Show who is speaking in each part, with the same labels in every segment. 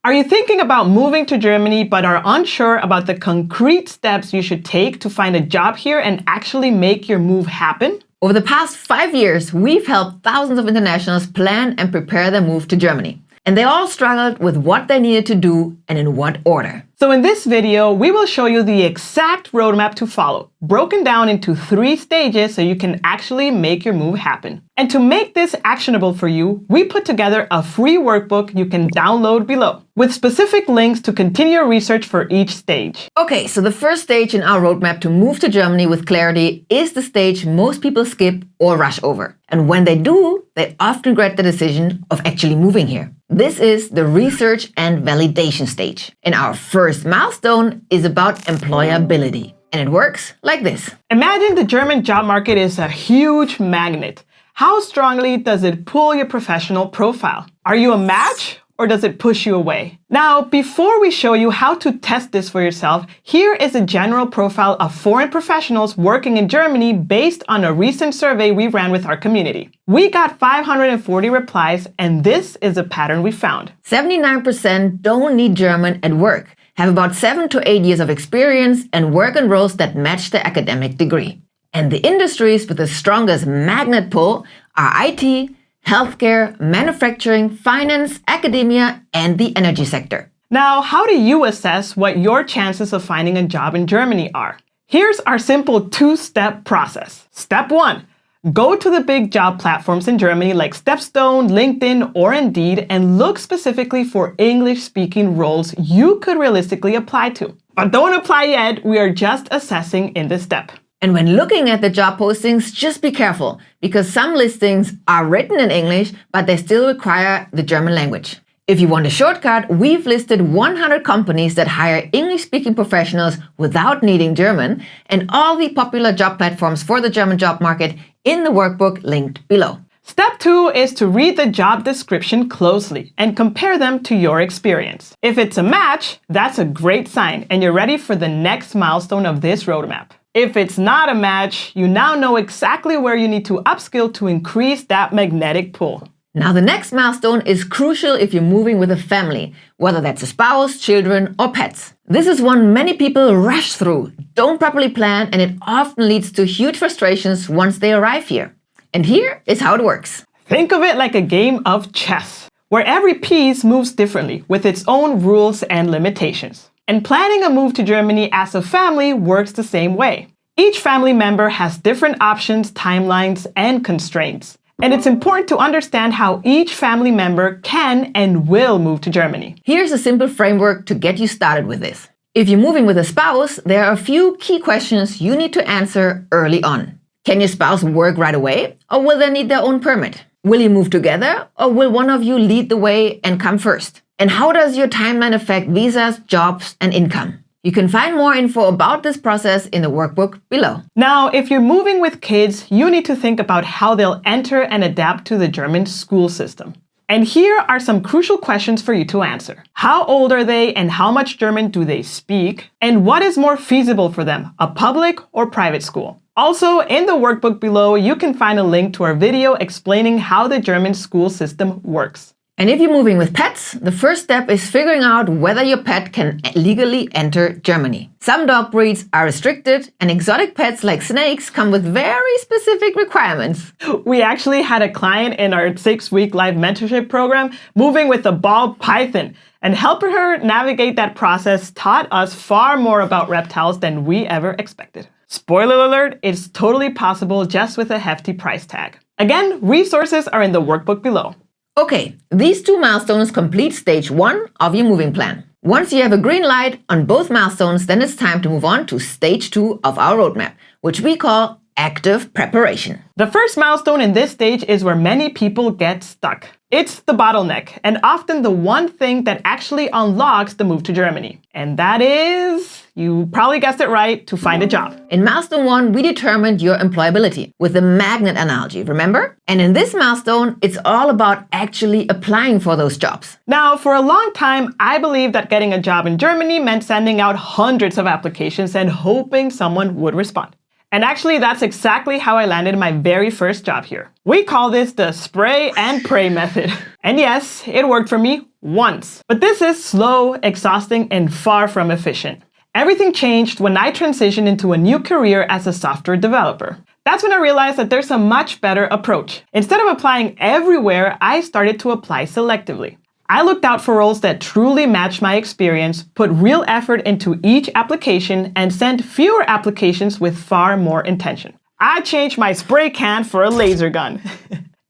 Speaker 1: Are you thinking about moving to Germany but are unsure about the concrete steps you should take to find a job here and actually make your move happen?
Speaker 2: Over the past 5 years, we've helped thousands of internationals plan and prepare their move to Germany. And they all struggled with what they needed to do and in what order.
Speaker 1: So in this video, we will show you the exact roadmap to follow, broken down into 3 stages so you can actually make your move happen. And to make this actionable for you, we put together a free workbook you can download below, with specific links to continue your research for each stage.
Speaker 2: Okay, so the first stage in our roadmap to move to Germany with clarity is the stage most people skip or rush over. And when they do, they often regret the decision of actually moving here. This is the research and validation stage. And our first milestone is about employability. And it works like this.
Speaker 1: Imagine the German job market is a huge magnet. How strongly does it pull your professional profile? Are you a match? Or does it push you away? Now, before we show you how to test this for yourself, here is a general profile of foreign professionals working in Germany based on a recent survey we ran with our community. We got 540 replies, and this is a pattern we found.
Speaker 2: 79% don't need German at work, have about 7 to 8 years of experience, and work in roles that match their academic degree. And the industries with the strongest magnet pull are IT, healthcare, manufacturing, finance, academia, and the energy sector.
Speaker 1: Now, how do you assess what your chances of finding a job in Germany are? Here's our simple 2-step process. Step 1. Go to the big job platforms in Germany like Milestone, LinkedIn, or Indeed and look specifically for English-speaking roles you could realistically apply to. But don't apply yet, we are just assessing in this step.
Speaker 2: And when looking at the job postings, just be careful, because some listings are written in English, but they still require the German language. If you want a shortcut, we've listed 100 companies that hire English-speaking professionals without needing German, and all the popular job platforms for the German job market in the workbook linked below.
Speaker 1: Step 2 is to read the job description closely and compare them to your experience. If it's a match, that's a great sign, and you're ready for the next milestone of this roadmap. If it's not a match, you now know exactly where you need to upskill to increase that magnetic pull.
Speaker 2: Now, the next milestone is crucial if you're moving with a family, whether that's a spouse, children, or pets. This is one many people rush through, don't properly plan, and it often leads to huge frustrations once they arrive here. And here is how it works.
Speaker 1: Think of it like a game of chess, where every piece moves differently with its own rules and limitations. And planning a move to Germany as a family works the same way. Each family member has different options, timelines, and constraints. And it's important to understand how each family member can and will move to Germany.
Speaker 2: Here's a simple framework to get you started with this. If you're moving with a spouse, there are a few key questions you need to answer early on. Can your spouse work right away, or will they need their own permit? Will you move together, or will one of you lead the way and come first? And how does your timeline affect visas, jobs, and income? You can find more info about this process in the workbook below.
Speaker 1: Now, if you're moving with kids, you need to think about how they'll enter and adapt to the German school system. And here are some crucial questions for you to answer. How old are they and how much German do they speak? And what is more feasible for them, a public or private school? Also, in the workbook below, you can find a link to our video explaining how the German school system works.
Speaker 2: And if you're moving with pets, the first step is figuring out whether your pet can legally enter Germany. Some dog breeds are restricted, and exotic pets like snakes come with very specific requirements.
Speaker 1: We actually had a client in our 6-week live mentorship program moving with a ball python, and helping her navigate that process taught us far more about reptiles than we ever expected. Spoiler alert, it's totally possible just with a hefty price tag. Again, resources are in the workbook below.
Speaker 2: Okay, these 2 milestones complete stage 1 of your moving plan. Once you have a green light on both milestones, then it's time to move on to stage 2 of our roadmap, which we call active preparation.
Speaker 1: The first milestone in this stage is where many people get stuck. It's the bottleneck, and often the one thing that actually unlocks the move to Germany. And that is, you probably guessed it right, to find a job.
Speaker 2: In milestone 1, we determined your employability with the magnet analogy, remember? And in this milestone, it's all about actually applying for those jobs.
Speaker 1: Now, for a long time, I believed that getting a job in Germany meant sending out hundreds of applications and hoping someone would respond. And actually, that's exactly how I landed my very first job here. We call this the spray and pray method. And yes, it worked for me once. But this is slow, exhausting, and far from efficient. Everything changed when I transitioned into a new career as a software developer. That's when I realized that there's a much better approach. Instead of applying everywhere, I started to apply selectively. I looked out for roles that truly matched my experience, put real effort into each application, and sent fewer applications with far more intention. I changed my spray can for a laser gun.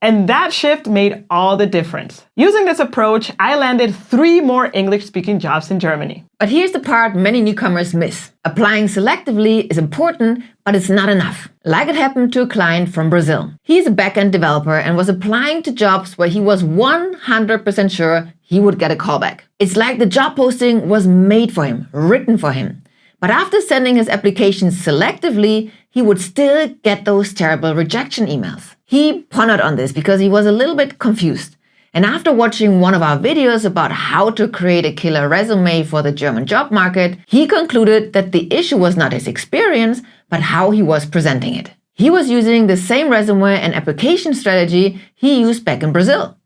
Speaker 1: And that shift made all the difference. Using this approach, I landed 3 more English-speaking jobs in Germany.
Speaker 2: But here's the part many newcomers miss. Applying selectively is important, but it's not enough. Like it happened to a client from Brazil. He's a back-end developer and was applying to jobs where he was 100% sure he would get a callback. It's like the job posting was made for him, written for him. But after sending his application selectively, he would still get those terrible rejection emails. He pondered on this because he was a little bit confused. And after watching one of our videos about how to create a killer resume for the German job market, he concluded that the issue was not his experience, but how he was presenting it. He was using the same resume and application strategy he used back in Brazil.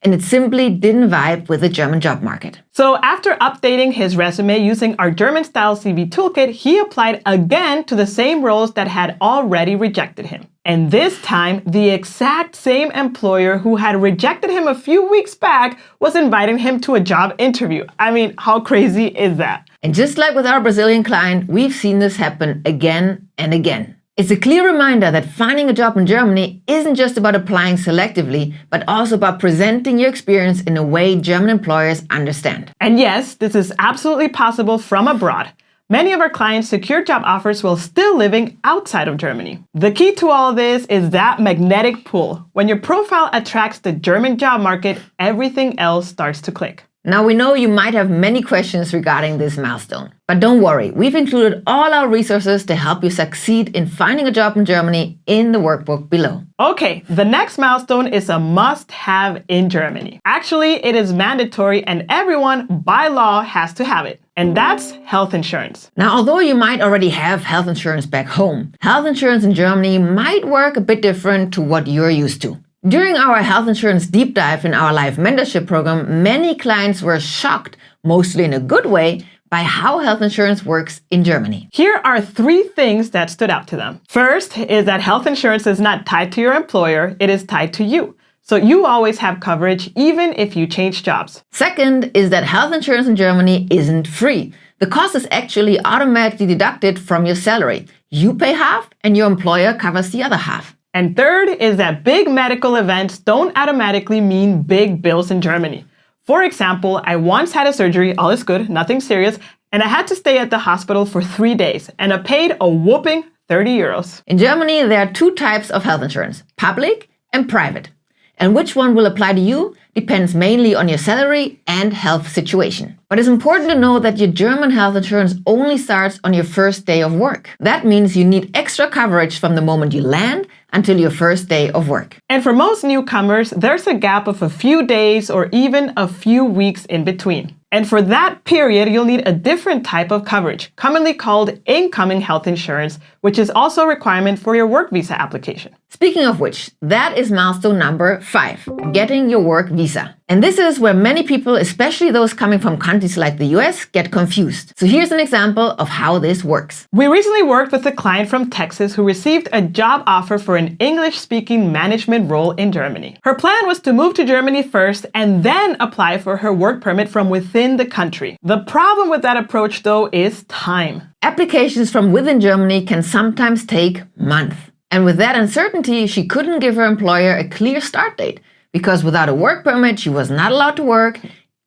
Speaker 2: And it simply didn't vibe with the German job market.
Speaker 1: So after updating his resume using our German-style CV toolkit, he applied again to the same roles that had already rejected him. And this time, the exact same employer who had rejected him a few weeks back was inviting him to a job interview. I mean, how crazy is that?
Speaker 2: And just like with our Brazilian client, we've seen this happen again and again. It's a clear reminder that finding a job in Germany isn't just about applying selectively, but also about presenting your experience in a way German employers understand.
Speaker 1: And yes, this is absolutely possible from abroad. Many of our clients secure job offers while still living outside of Germany. The key to all of this is that magnetic pull. When your profile attracts the German job market, everything else starts to click.
Speaker 2: Now we know you might have many questions regarding this milestone. But don't worry, we've included all our resources to help you succeed in finding a job in Germany in the workbook below.
Speaker 1: Okay, the next milestone is a must-have in Germany. Actually, it is mandatory and everyone by law has to have it. And that's health insurance.
Speaker 2: Now, although you might already have health insurance back home, health insurance in Germany might work a bit different to what you're used to. During our health insurance deep dive in our live mentorship program, many clients were shocked, mostly in a good way, by how health insurance works in Germany.
Speaker 1: Here are 3 things that stood out to them. First is that health insurance is not tied to your employer, it is tied to you. So you always have coverage even if you change jobs.
Speaker 2: Second is that health insurance in Germany isn't free. The cost is actually automatically deducted from your salary. You pay half and your employer covers the other half.
Speaker 1: And third is that big medical events don't automatically mean big bills in Germany. For example, I once had a surgery, all is good, nothing serious, and I had to stay at the hospital for 3 days, and I paid a whopping 30 euros.
Speaker 2: In Germany, there are 2 types of health insurance, public and private. And which one will apply to you depends mainly on your salary and health situation. But it's important to know that your German health insurance only starts on your first day of work. That means you need extra coverage from the moment you land until your first day of work.
Speaker 1: And for most newcomers, there's a gap of a few days or even a few weeks in between. And for that period, you'll need a different type of coverage, commonly called incoming health insurance, which is also a requirement for your work visa application.
Speaker 2: Speaking of which, that is milestone number 5, getting your work visa. And this is where many people, especially those coming from countries like the US, get confused. So here's an example of how this works.
Speaker 1: We recently worked with a client from Texas who received a job offer for an English-speaking management role in Germany. Her plan was to move to Germany first and then apply for her work permit from within the country. The problem with that approach, though, is time.
Speaker 2: Applications from within Germany can sometimes take months. And with that uncertainty, she couldn't give her employer a clear start date, because without a work permit, she was not allowed to work,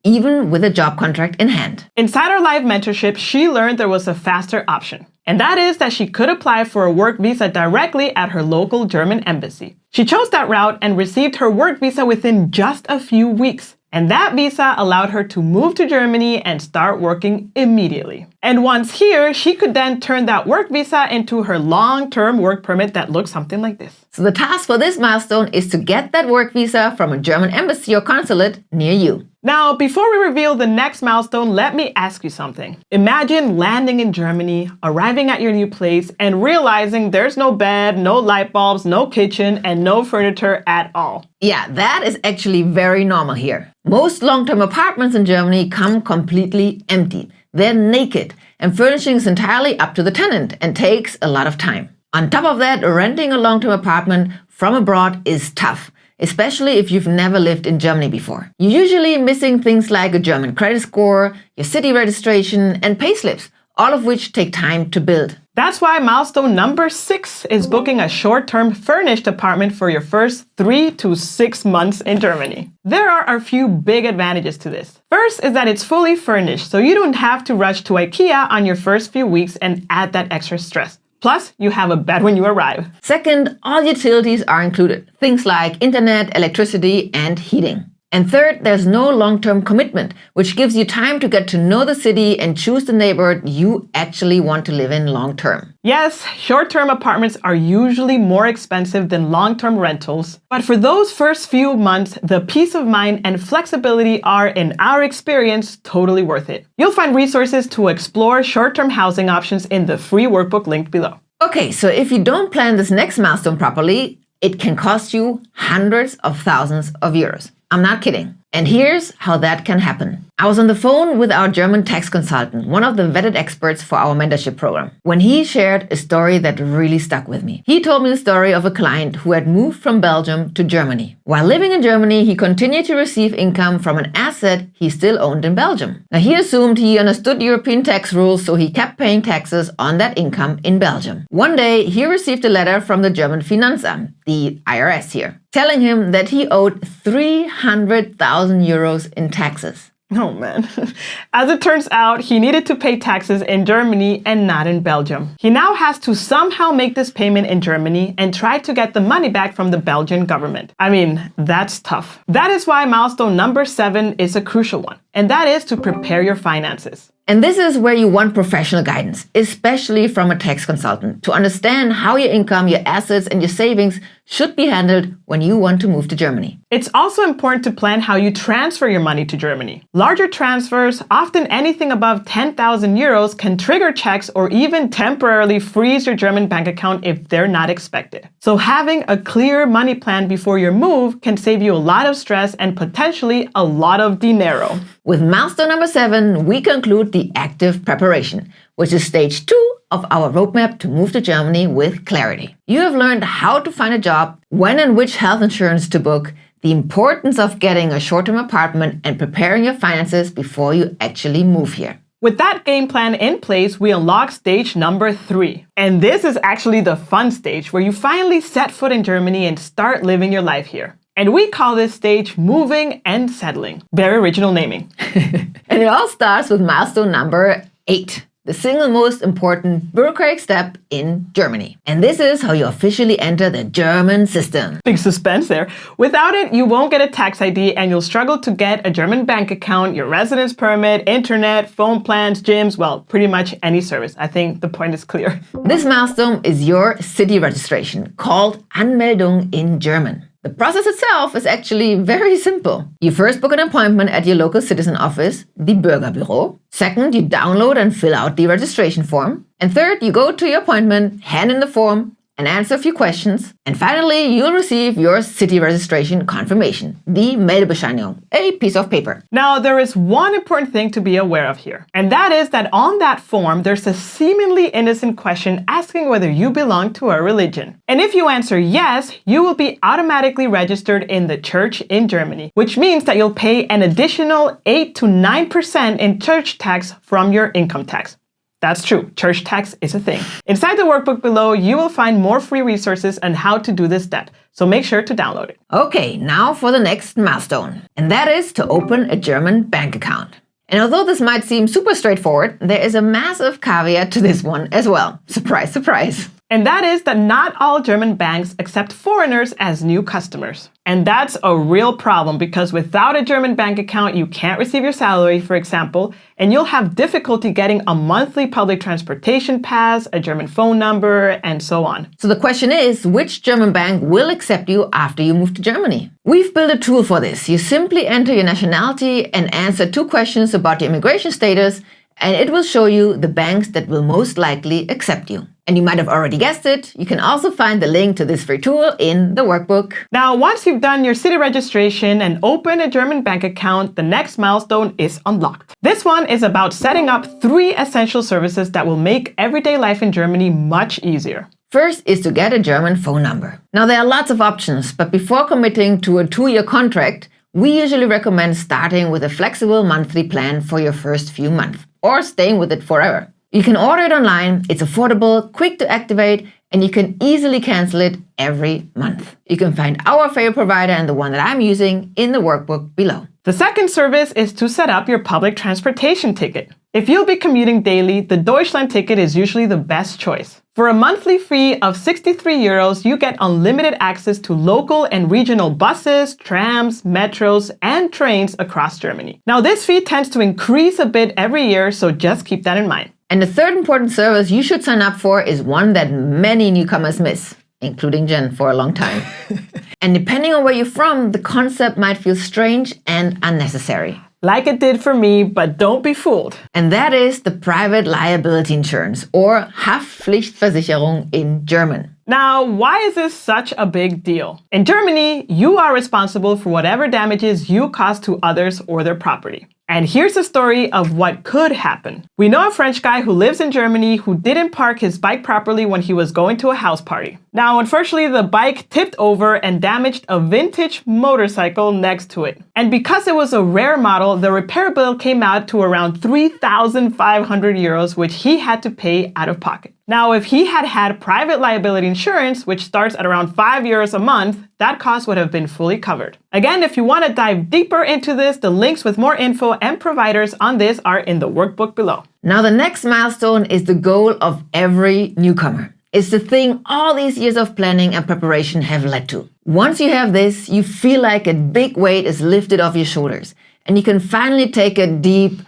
Speaker 2: even with a job contract in hand.
Speaker 1: Inside our live mentorship, she learned there was a faster option. And that is that she could apply for a work visa directly at her local German embassy. She chose that route and received her work visa within just a few weeks. And that visa allowed her to move to Germany and start working immediately. And once here, she could then turn that work visa into her long-term work permit that looks something like this.
Speaker 2: So the task for this milestone is to get that work visa from a German embassy or consulate near you.
Speaker 1: Now, before we reveal the next milestone, let me ask you something. Imagine landing in Germany, arriving at your new place, and realizing there's no bed, no light bulbs, no kitchen, and no furniture at all.
Speaker 2: Yeah, that is actually very normal here. Most long-term apartments in Germany come completely empty. They're naked, and furnishing is entirely up to the tenant and takes a lot of time. On top of that, renting a long-term apartment from abroad is tough, especially if you've never lived in Germany before. You're usually missing things like a German credit score, your city registration, and payslips, all of which take time to build.
Speaker 1: That's why milestone number 6 is booking a short-term furnished apartment for your first 3 to 6 months in Germany. There are a few big advantages to this. First is that it's fully furnished, so you don't have to rush to IKEA on your first few weeks and add that extra stress. Plus, you have a bed when you arrive.
Speaker 2: Second, all utilities are included. Things like internet, electricity, and heating. And third, there's no long-term commitment, which gives you time to get to know the city and choose the neighborhood you actually want to live in long-term.
Speaker 1: Yes, short-term apartments are usually more expensive than long-term rentals, but for those first few months, the peace of mind and flexibility are, in our experience, totally worth it. You'll find resources to explore short-term housing options in the free workbook linked below.
Speaker 2: Okay, so if you don't plan this next milestone properly, it can cost you hundreds of thousands of euros. I'm not kidding. And here's how that can happen. I was on the phone with our German tax consultant, one of the vetted experts for our mentorship program, when he shared a story that really stuck with me. He told me the story of a client who had moved from Belgium to Germany. While living in Germany, he continued to receive income from an asset he still owned in Belgium. Now, he assumed he understood European tax rules, so he kept paying taxes on that income in Belgium. One day, he received a letter from the German Finanzamt, the IRS here, telling him that he owed 300,000 euros in taxes.
Speaker 1: Oh man. As it turns out, he needed to pay taxes in Germany and not in Belgium. He now has to somehow make this payment in Germany and try to get the money back from the Belgian government. I mean, that's tough. That is why milestone number 7 is a crucial one, and that is to prepare your finances.
Speaker 2: And this is where you want professional guidance, especially from a tax consultant, to understand how your income, your assets, and your savings should be handled when you want to move to Germany.
Speaker 1: It's also important to plan how you transfer your money to Germany. Larger transfers, often anything above 10,000 euros, can trigger checks or even temporarily freeze your German bank account if they're not expected. So having a clear money plan before your move can save you a lot of stress and potentially a lot of dinero.
Speaker 2: With milestone number 7, we conclude the active preparation, which is stage 2 of our roadmap to move to Germany with clarity. You have learned how to find a job, when and which health insurance to book, the importance of getting a short-term apartment, and preparing your finances before you actually move here.
Speaker 1: With that game plan in place, we unlock stage number 3. And this is actually the fun stage where you finally set foot in Germany and start living your life here. And we call this stage moving and settling. Very original naming.
Speaker 2: And it all starts with milestone number 8, the single most important bureaucratic step in Germany. And this is how you officially enter the German system.
Speaker 1: Big suspense there. Without it, you won't get a tax ID and you'll struggle to get a German bank account, your residence permit, internet, phone plans, gyms, well, pretty much any service. I think the point is clear.
Speaker 2: This milestone is your city registration, called Anmeldung in German. The process itself is actually very simple. You first book an appointment at your local citizen office, the Bürgerbüro. Second, you download and fill out the registration form. And third, you go to your appointment, hand in the form, and answer a few questions. And finally, you'll receive your city registration confirmation, the Meldebescheinigung, a piece of paper.
Speaker 1: Now, there is one important thing to be aware of here, and that is that on that form, there's a seemingly innocent question asking whether you belong to a religion. And if you answer yes, you will be automatically registered in the church in Germany, which means that you'll pay an additional 8 to 9% in church tax from your income tax. That's true, church tax is a thing. Inside the workbook below, you will find more free resources on how to do this step, so make sure to download it.
Speaker 2: Okay, now for the next milestone, and that is to open a German bank account. And although this might seem super straightforward, there is a massive caveat to this one as well. Surprise, surprise.
Speaker 1: And that is that not all German banks accept foreigners as new customers. And that's a real problem because without a German bank account, you can't receive your salary, for example, and you'll have difficulty getting a monthly public transportation pass, a German phone number, and so on.
Speaker 2: So the question is, which German bank will accept you after you move to Germany? We've built a tool for this. You simply enter your nationality and answer 2 questions about your immigration status, and it will show you the banks that will most likely accept you. And you might have already guessed it, you can also find the link to this free tool in the workbook.
Speaker 1: Now, once you've done your city registration and opened a German bank account, the next milestone is unlocked. This one is about setting up 3 essential services that will make everyday life in Germany much easier.
Speaker 2: First is to get a German phone number. Now, there are lots of options, but before committing to a 2-year contract, we usually recommend starting with a flexible monthly plan for your first few months, or staying with it forever. You can order it online, it's affordable, quick to activate, and you can easily cancel it every month. You can find our favorite provider and the one that I'm using in the workbook below.
Speaker 1: The second service is to set up your public transportation ticket. If you'll be commuting daily, the Deutschland ticket is usually the best choice. For a monthly fee of 63 euros, you get unlimited access to local and regional buses, trams, metros, and trains across Germany. Now, this fee tends to increase a bit every year, so just keep that in mind.
Speaker 2: And the third important service you should sign up for is one that many newcomers miss, including Jen for a long time. And depending on where you're from, the concept might feel strange and unnecessary.
Speaker 1: Like it did for me, but don't be fooled.
Speaker 2: And that is the private liability insurance, or Haftpflichtversicherung in German.
Speaker 1: Now, why is this such a big deal? In Germany, you are responsible for whatever damages you cause to others or their property. And here's a story of what could happen. We know a French guy who lives in Germany who didn't park his bike properly when he was going to a house party. Now, unfortunately, the bike tipped over and damaged a vintage motorcycle next to it. And because it was a rare model, the repair bill came out to around 3,500 euros, which he had to pay out of pocket. Now, if he had had private liability insurance, which starts at around 5 euros a month, that cost would have been fully covered. Again, if you want to dive deeper into this, the links with more info and providers on this are in the workbook below.
Speaker 2: Now, the next milestone is the goal of every newcomer. It's the thing all these years of planning and preparation have led to. Once you have this, you feel like a big weight is lifted off your shoulders, and you can finally take a deep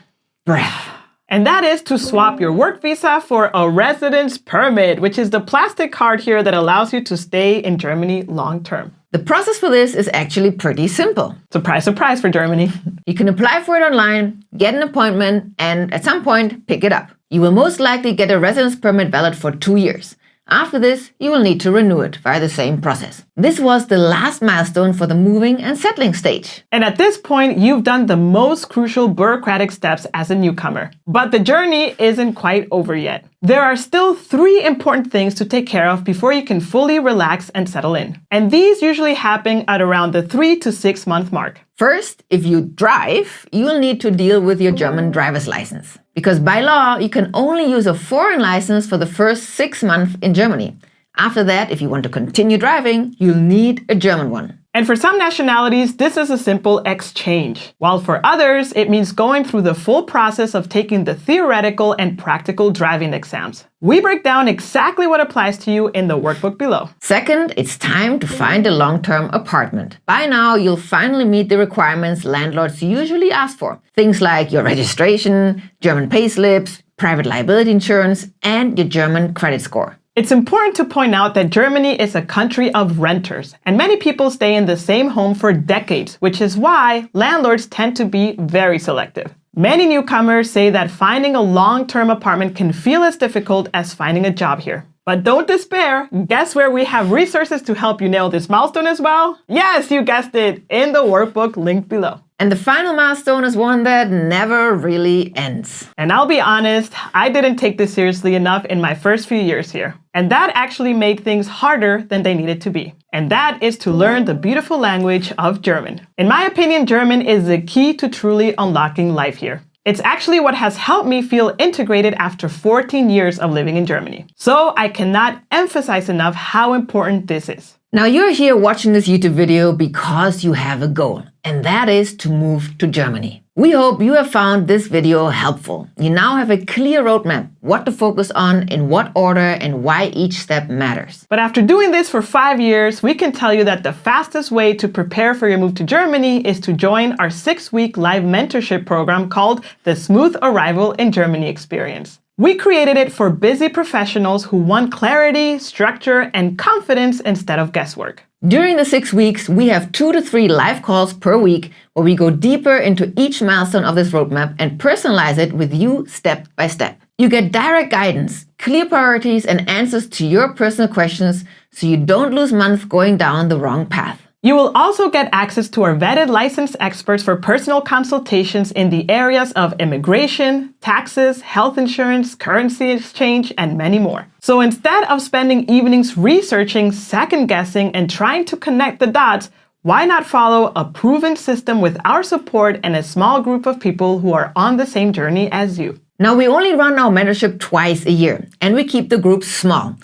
Speaker 2: breath.
Speaker 1: And that is to swap your work visa for a residence permit, which is the plastic card here that allows you to stay in Germany long term.
Speaker 2: The process for this is actually pretty simple.
Speaker 1: Surprise, surprise for Germany.
Speaker 2: You can apply for it online, get an appointment, and at some point, pick it up. You will most likely get a residence permit valid for 2 years. After this, you will need to renew it via the same process. This was the last milestone for the moving and settling stage.
Speaker 1: And at this point, you've done the most crucial bureaucratic steps as a newcomer. But the journey isn't quite over yet. There are still 3 important things to take care of before you can fully relax and settle in. And these usually happen at around the 3 to 6 month mark.
Speaker 2: First, if you drive, you'll need to deal with your German driver's license. Because by law, you can only use a foreign license for the first 6 months in Germany. After that, if you want to continue driving, you'll need a German one.
Speaker 1: And for some nationalities, this is a simple exchange, while for others, it means going through the full process of taking the theoretical and practical driving exams. We break down exactly what applies to you in the workbook below.
Speaker 2: Second, it's time to find a long-term apartment. By now, you'll finally meet the requirements landlords usually ask for. Things like your registration, German payslips, private liability insurance, and your German credit score.
Speaker 1: It's important to point out that Germany is a country of renters, and many people stay in the same home for decades, which is why landlords tend to be very selective. Many newcomers say that finding a long-term apartment can feel as difficult as finding a job here. But don't despair. Guess where we have resources to help you nail this milestone as well? Yes, you guessed it, in the workbook linked below.
Speaker 2: And the final milestone is one that never really ends.
Speaker 1: And I'll be honest, I didn't take this seriously enough in my first few years here. And that actually made things harder than they needed to be. And that is to learn the beautiful language of German. In my opinion, German is the key to truly unlocking life here. It's actually what has helped me feel integrated after 14 years of living in Germany. So I cannot emphasize enough how important this is.
Speaker 2: Now you're here watching this YouTube video because you have a goal, and that is to move to Germany. We hope you have found this video helpful. You now have a clear roadmap, what to focus on, in what order, and why each step matters.
Speaker 1: But after doing this for 5 years, we can tell you that the fastest way to prepare for your move to Germany is to join our 6-week live mentorship program called the Smooth Arrival in Germany Experience. We created it for busy professionals who want clarity, structure, and confidence instead of guesswork.
Speaker 2: During the 6 weeks, we have 2 to 3 live calls per week where we go deeper into each milestone of this roadmap and personalize it with you step by step. You get direct guidance, clear priorities, and answers to your personal questions so you don't lose months going down the wrong path.
Speaker 1: You will also get access to our vetted licensed experts for personal consultations in the areas of immigration, taxes, health insurance, currency exchange, and many more. So instead of spending evenings researching, second-guessing, and trying to connect the dots, why not follow a proven system with our support and a small group of people who are on the same journey as you?
Speaker 2: Now, we only run our mentorship twice a year, and we keep the groups small.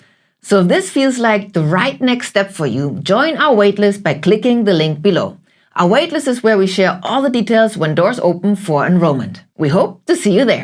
Speaker 2: So if this feels like the right next step for you, join our waitlist by clicking the link below. Our waitlist is where we share all the details when doors open for enrollment. We hope to see you there.